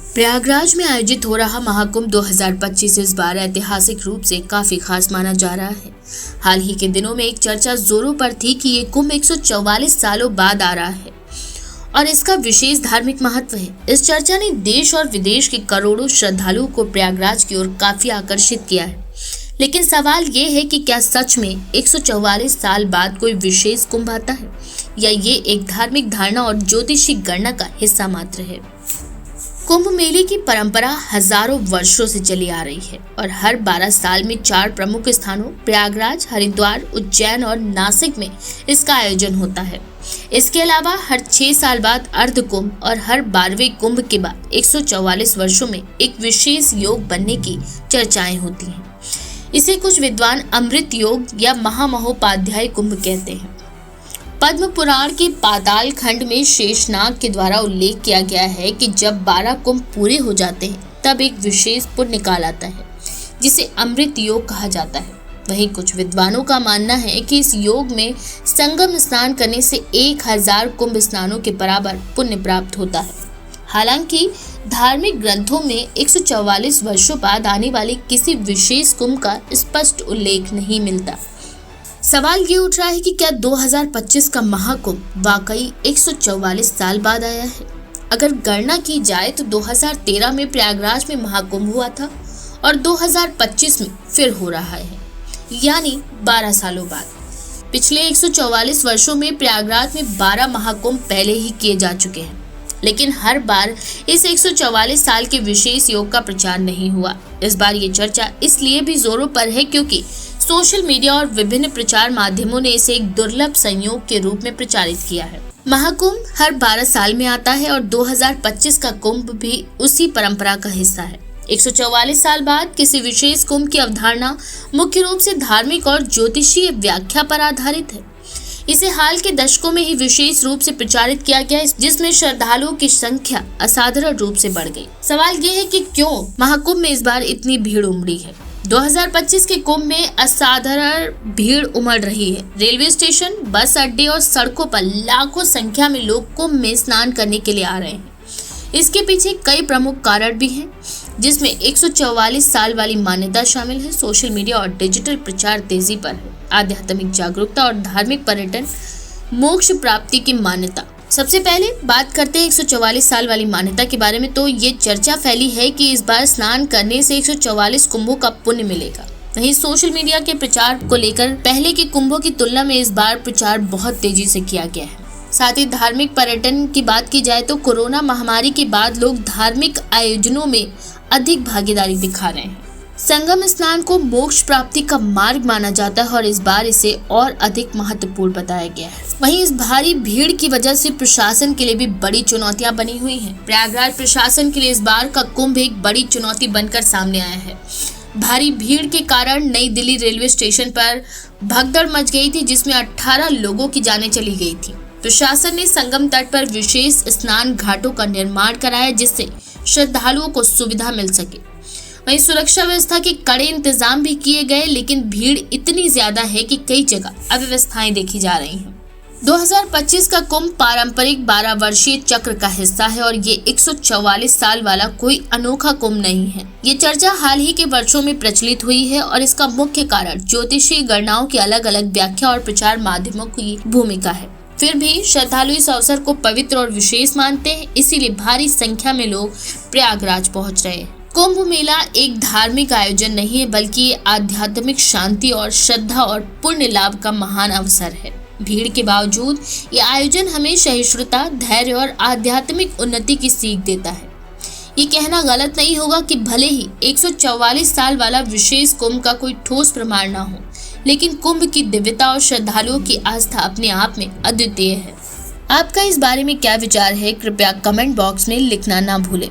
प्रयागराज में आयोजित हो रहा महाकुंभ 2025 इस बार ऐतिहासिक रूप से काफी खास माना जा रहा है। हाल ही के दिनों में एक चर्चा जोरों पर थी कि ये कुंभ 144 सालों बाद आ रहा है और इसका विशेष धार्मिक महत्व है। इस चर्चा ने देश और विदेश के करोड़ों श्रद्धालुओं को प्रयागराज की ओर काफी आकर्षित किया है। लेकिन सवाल ये है कि क्या सच में 144 साल बाद कोई विशेष कुंभ आता है या ये एक धार्मिक धारणा और ज्योतिषी गणना का हिस्सा मात्र है। कुंभ मेले की परंपरा हजारों वर्षों से चली आ रही है और हर 12 साल में 4 प्रमुख स्थानों प्रयागराज, हरिद्वार, उज्जैन और नासिक में इसका आयोजन होता है। इसके अलावा हर 6 साल बाद अर्ध कुंभ और हर 12वें कुंभ के बाद 144 वर्षों में एक विशेष योग बनने की चर्चाएं होती हैं। इसे कुछ विद्वान अमृत योग या महामहोपाध्याय कुंभ कहते हैं। पद्म पुराण के पाताल खंड में शेषनाग के द्वारा उल्लेख किया गया है कि जब 12 कुंभ पूरे हो जाते हैं तब एक विशेष पुण्य काल आता है जिसे अमृत योग कहा जाता है। वहीं कुछ विद्वानों का मानना है कि इस योग में संगम स्नान करने से 1000 कुंभ स्नानों के बराबर पुण्य प्राप्त होता है। हालांकि धार्मिक ग्रंथों में 144 वर्षों बाद आने वाले किसी विशेष कुंभ का स्पष्ट उल्लेख नहीं मिलता। सवाल ये उठ रहा है कि क्या 2025 का महाकुंभ वाकई 144 साल बाद आया है। अगर गणना की जाए तो 2013 में प्रयागराज में महाकुंभ हुआ था और 2025 में फिर हो रहा है, यानी 12 सालों बाद। पिछले 144 वर्षों में प्रयागराज में 12 महाकुंभ पहले ही किए जा चुके हैं, लेकिन हर बार इस 144 साल के विशेष योग का प्रचार नहीं हुआ। इस बार ये चर्चा इसलिए भी जोरों पर है क्योंकि सोशल मीडिया और विभिन्न प्रचार माध्यमों ने इसे एक दुर्लभ संयोग के रूप में प्रचारित किया है। महाकुंभ हर 12 साल में आता है और 2025 का कुंभ भी उसी परंपरा का हिस्सा है। 144 साल बाद किसी विशेष कुंभ की अवधारणा मुख्य रूप से धार्मिक और ज्योतिषीय व्याख्या पर आधारित है। इसे हाल के दशकों में ही विशेष रूप से प्रचारित किया गया, जिसमें श्रद्धालुओं की संख्या असाधारण रूप से बढ़ गई। सवाल ये है कि क्यों महाकुंभ में इस बार इतनी भीड़ उमड़ी है। 2025 के कुंभ में असाधारण भीड़ उमड़ रही है। रेलवे स्टेशन, बस अड्डे और सड़कों पर लाखों संख्या में लोग कुंभ में स्नान करने के लिए आ रहे हैं। इसके पीछे कई प्रमुख कारण भी हैं, जिसमें 144 साल वाली मान्यता शामिल है। सोशल मीडिया और डिजिटल प्रचार तेजी पर है। आध्यात्मिक जागरूकता और धार्मिक पर्यटन, मोक्ष प्राप्ति की मान्यता। सबसे पहले बात करते हैं 144 साल वाली मान्यता के बारे में। तो ये चर्चा फैली है कि इस बार स्नान करने से 144 कुंभों का पुण्य मिलेगा। वहीं सोशल मीडिया के प्रचार को लेकर पहले के कुंभों की तुलना में इस बार प्रचार बहुत तेजी से किया गया है। साथ ही धार्मिक पर्यटन की बात की जाए तो कोरोना महामारी के बाद लोग धार्मिक आयोजनों में अधिक भागीदारी दिखा रहे हैं। संगम स्नान को मोक्ष प्राप्ति का मार्ग माना जाता है और इस बार इसे और अधिक महत्वपूर्ण बताया गया है। वहीं इस भारी भीड़ की वजह से प्रशासन के लिए भी बड़ी चुनौतियां बनी हुई हैं। प्रयागराज प्रशासन के लिए इस बार का कुंभ एक बड़ी चुनौती बनकर सामने आया है। भारी भीड़ के कारण नई दिल्ली रेलवे स्टेशन पर भगदड़ मच गई थी, जिसमें 18 लोगों की जानें चली गई थी। प्रशासन ने संगम तट पर विशेष स्नान घाटों का निर्माण कराया, जिससे श्रद्धालुओं को सुविधा मिल सके। वहीं सुरक्षा व्यवस्था के कड़े इंतजाम भी किए गए, लेकिन भीड़ इतनी ज्यादा है कि कई जगह अव्यवस्थाएं देखी जा रही हैं। 2025 का कुंभ पारंपरिक 12 वर्षीय चक्र का हिस्सा है और ये 144 साल वाला कोई अनोखा कुंभ नहीं है। ये चर्चा हाल ही के वर्षों में प्रचलित हुई है और इसका मुख्य कारण ज्योतिषीय गणनाओं की अलग अलग व्याख्या और प्रचार माध्यमों की भूमिका है। फिर भी श्रद्धालु इस अवसर को पवित्र और विशेष मानते हैं, इसीलिए भारी संख्या में लोग प्रयागराज पहुंच रहे हैं। कुंभ मेला एक धार्मिक आयोजन नहीं है, बल्कि ये आध्यात्मिक शांति और श्रद्धा और पुण्य लाभ का महान अवसर है। भीड़ के बावजूद ये आयोजन हमें सहिष्णुता, धैर्य और आध्यात्मिक उन्नति की सीख देता है। ये कहना गलत नहीं होगा कि भले ही 144 साल वाला विशेष कुंभ का कोई ठोस प्रमाण ना हो, लेकिन कुंभ की दिव्यता और श्रद्धालुओं की आस्था अपने आप में अद्वितीय है। आपका इस बारे में क्या विचार है, कृपया कमेंट बॉक्स में लिखना ना भूलें।